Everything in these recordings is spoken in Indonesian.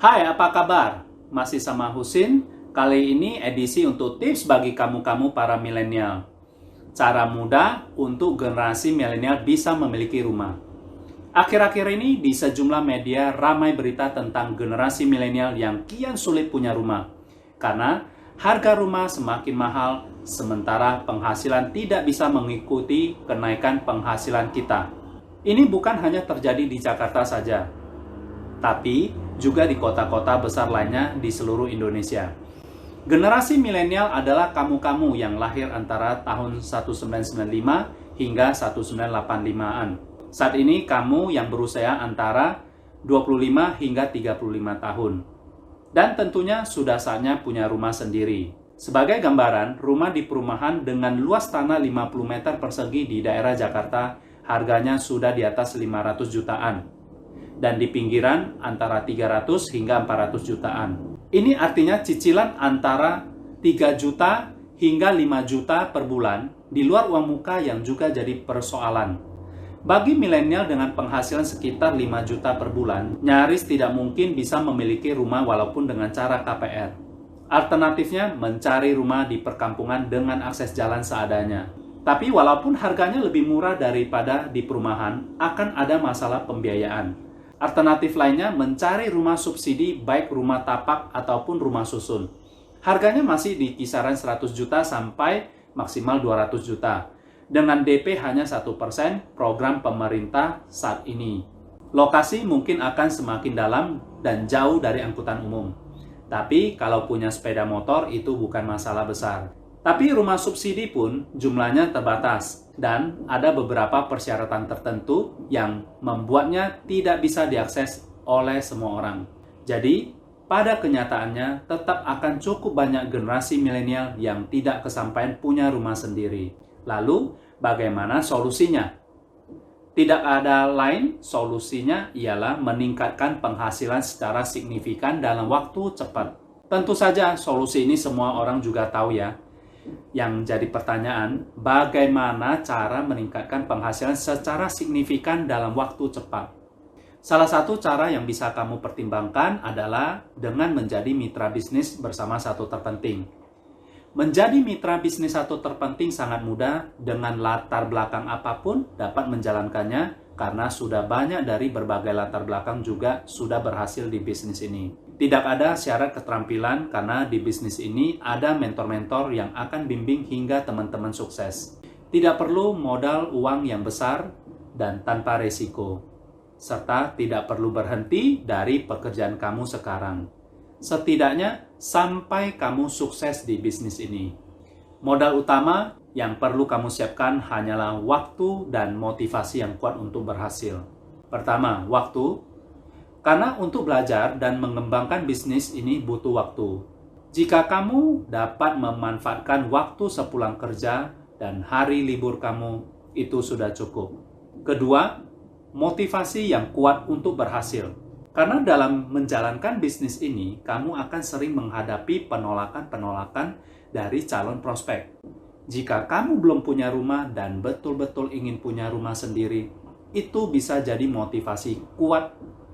Hai, apa kabar? Masih sama Husin. Kali ini edisi untuk tips bagi kamu-kamu para milenial. Cara mudah untuk generasi milenial bisa memiliki rumah. Akhir-akhir ini di sejumlah media ramai berita tentang generasi milenial yang kian sulit punya rumah. Karena harga rumah semakin mahal, sementara penghasilan tidak bisa mengikuti kenaikan penghasilan kita. Ini bukan hanya terjadi di Jakarta saja, tapi juga di kota-kota besar lainnya di seluruh Indonesia. Generasi milenial adalah kamu-kamu yang lahir antara tahun 1995 hingga 1985-an. Saat ini kamu yang berusia antara 25 hingga 35 tahun. Dan tentunya sudah saatnya punya rumah sendiri. Sebagai gambaran, rumah di perumahan dengan luas tanah 50 meter persegi di daerah Jakarta harganya sudah di atas 500 jutaan. Dan di pinggiran antara 300 hingga 400 jutaan. Ini artinya cicilan antara 3 juta hingga 5 juta per bulan di luar uang muka yang juga jadi persoalan. Bagi milenial dengan penghasilan sekitar 5 juta per bulan, nyaris tidak mungkin bisa memiliki rumah walaupun dengan cara KPR. Alternatifnya mencari rumah di perkampungan dengan akses jalan seadanya. Tapi walaupun harganya lebih murah daripada di perumahan, akan ada masalah pembiayaan. Alternatif lainnya mencari rumah subsidi baik rumah tapak ataupun rumah susun. Harganya masih di kisaran 100 juta sampai maksimal 200 juta. Dengan DP hanya 1% program pemerintah saat ini. Lokasi mungkin akan semakin dalam dan jauh dari angkutan umum. Tapi kalau punya sepeda motor itu bukan masalah besar. Tapi rumah subsidi pun jumlahnya terbatas dan ada beberapa persyaratan tertentu yang membuatnya tidak bisa diakses oleh semua orang. Jadi, pada kenyataannya tetap akan cukup banyak generasi milenial yang tidak kesampaian punya rumah sendiri. Lalu, bagaimana solusinya? Tidak ada lain, solusinya ialah meningkatkan penghasilan secara signifikan dalam waktu cepat. Tentu saja solusi ini semua orang juga tahu ya. Yang jadi pertanyaan, bagaimana cara meningkatkan penghasilan secara signifikan dalam waktu cepat? Salah satu cara yang bisa kamu pertimbangkan adalah dengan menjadi mitra bisnis bersama satu terpenting. Menjadi mitra bisnis satu terpenting sangat mudah, dengan latar belakang apapun dapat menjalankannya karena sudah banyak dari berbagai latar belakang juga sudah berhasil di bisnis ini. Tidak ada syarat keterampilan karena di bisnis ini ada mentor-mentor yang akan bimbing hingga teman-teman sukses. Tidak perlu modal uang yang besar dan tanpa resiko. Serta tidak perlu berhenti dari pekerjaan kamu sekarang. Setidaknya sampai kamu sukses di bisnis ini. Modal utama yang perlu kamu siapkan hanyalah waktu dan motivasi yang kuat untuk berhasil. Pertama, waktu. Karena untuk belajar dan mengembangkan bisnis ini butuh waktu. Jika kamu dapat memanfaatkan waktu sepulang kerja dan hari libur kamu, itu sudah cukup. Kedua, motivasi yang kuat untuk berhasil. Karena dalam menjalankan bisnis ini, kamu akan sering menghadapi penolakan-penolakan dari calon prospek. Jika kamu belum punya rumah dan betul-betul ingin punya rumah sendiri, itu bisa jadi motivasi kuat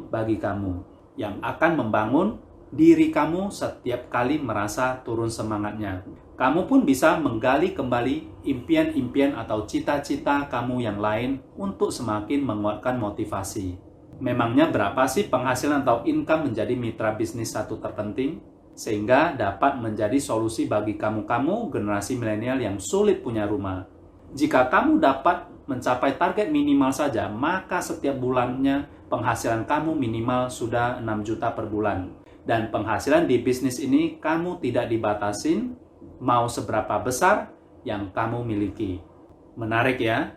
bagi kamu yang akan membangun diri kamu setiap kali merasa turun semangatnya. Kamu pun bisa menggali kembali impian-impian atau cita-cita kamu yang lain untuk semakin menguatkan motivasi. Memangnya berapa sih penghasilan atau income menjadi mitra bisnis satu terpenting? Sehingga dapat menjadi solusi bagi kamu-kamu generasi milenial yang sulit punya rumah. Jika kamu dapat mencapai target minimal saja, maka setiap bulannya penghasilan kamu minimal sudah 6 juta per bulan. Dan penghasilan di bisnis ini kamu tidak dibatasin mau seberapa besar yang kamu miliki. Menarik ya?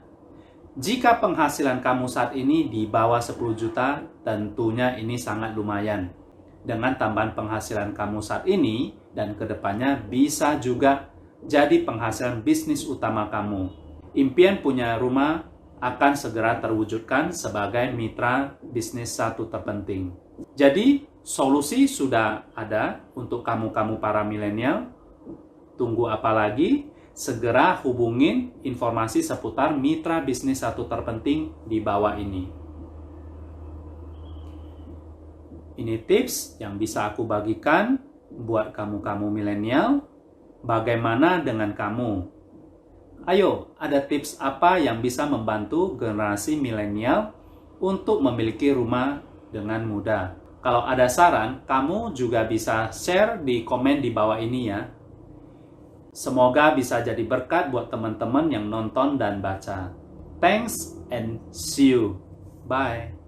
Jika penghasilan kamu saat ini di bawah 10 juta, tentunya ini sangat lumayan. Dengan tambahan penghasilan kamu saat ini dan kedepannya bisa juga jadi penghasilan bisnis utama kamu. Impian punya rumah akan segera terwujudkan sebagai mitra bisnis satu terpenting. Jadi, solusi sudah ada untuk kamu-kamu para milenial. Tunggu apa lagi? Segera hubungin informasi seputar mitra bisnis satu terpenting di bawah ini. Ini tips yang bisa aku bagikan buat kamu-kamu milenial. Bagaimana dengan kamu? Ayo, ada tips apa yang bisa membantu generasi milenial untuk memiliki rumah dengan mudah? Kalau ada saran, kamu juga bisa share di komen di bawah ini ya. Semoga bisa jadi berkat buat teman-teman yang nonton dan baca. Thanks and see you. Bye.